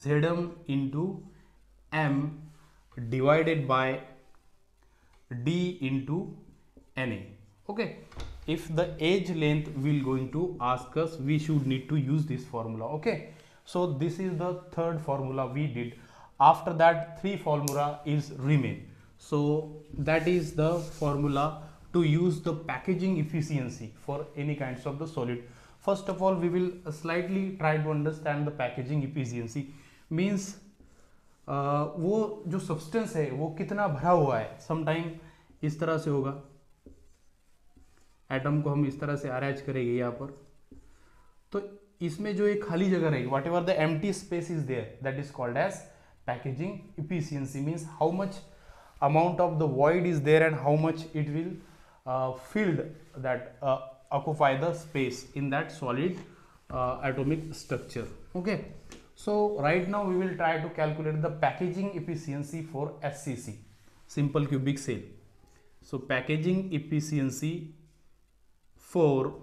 Zm into m divided by d into na. Okay, if the edge length will going to ask us, we should need to use this formula. Okay, so this is the third formula we did. After that, three formula is remain. So that is the formula to use the packaging efficiency for any kinds of the solid. First of all, we will slightly try to understand the packaging efficiency. Means वो जो substance है वो कितना भरा हुआ है. Sometime इस तरह से होगा, एटम को हम इस तरह से अरेंज करेंगे यहाँ पर, तो इसमें जो एक खाली जगह रहेगी, whatever the empty space is there, that is called as packaging efficiency. Means how much amount of the void is there and how much it will filled that occupy the space in that solid atomic structure. Okay, so right now we will try to calculate the packaging efficiency for SCC, simple cubic cell. So packaging efficiency for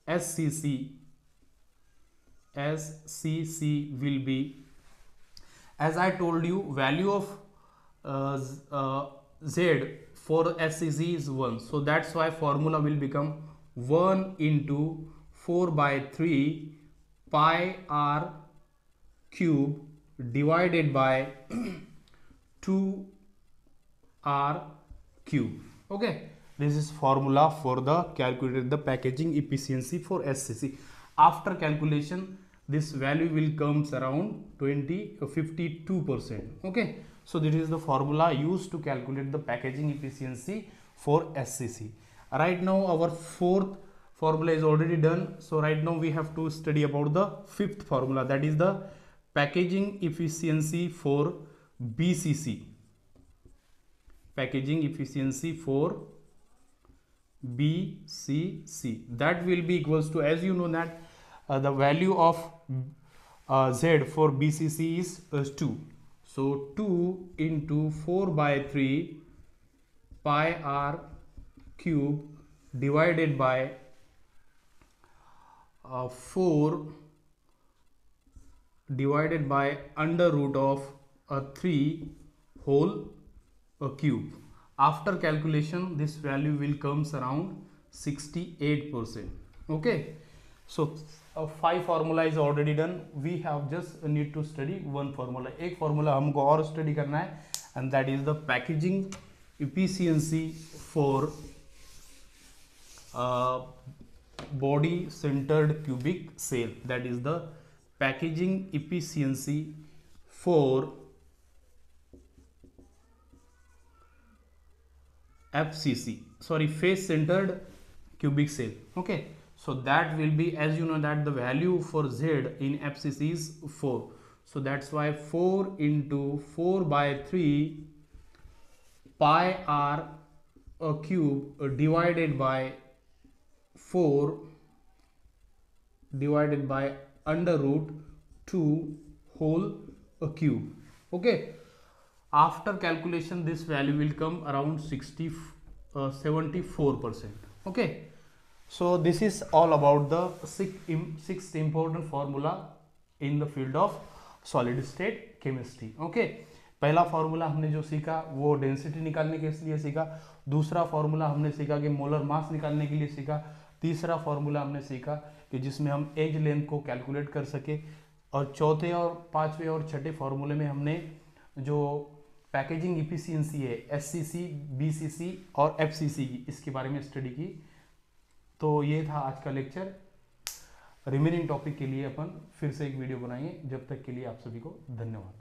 SCC will be, as I told you, value of Z for SCC is 1, so that's why formula will become 1 into 4 by 3 pi r cube divided by 2 r cube. Okay, this is formula for the calculate the packaging efficiency for SCC. After calculation, this value will comes around 52%. Okay, so this is the formula used to calculate the packaging efficiency for SCC. Right now our fourth formula is already done, so right now we have to study about the fifth formula, that is the packaging efficiency for BCC. Packaging efficiency for BCC, that will be equals to, as you know that the value of Z for BCC is 2. So 2 into 4 by 3 pi r cube divided by 4 divided by under root of 3 whole cube. After calculation, this value will comes around 68%. Okay, so 5 formula is already done. We have just need to study one formula. एक formula हमको और study करना है, and that is the packaging efficiency for body centered cubic cell. That is the packaging efficiency for FCC, sorry, face centered cubic cell. Okay, so that will be, as you know that the value for Z in FCC is 4, so that's why 4 into 4 by 3 pi r cube divided by 4 divided by under root 2 whole cube. Okay, after calculation this value will come around 74%. Okay, so this is all about the six important formula in the field of solid state chemistry. Okay, पहला formula हमने जो सीखा वो density निकालने के लिए सीखा, दूसरा फॉर्मूला हमने सीखा कि मोलर मास निकालने के लिए सीखा, तीसरा फॉर्मूला हमने सीखा कि जिसमें हम एज लेंथ को कैलकुलेट कर सके, और चौथे और पांचवें और छठे फॉर्मूले में हमने जो पैकेजिंग इफिशियंसी है एससीसी, बीसीसी और एफसीसी की, इसके बारे में स्टडी की. तो ये था आज का लेक्चर. रिमेनिंग टॉपिक के लिए अपन फिर से एक वीडियो बनाएंगे. जब तक के लिए आप सभी को धन्यवाद.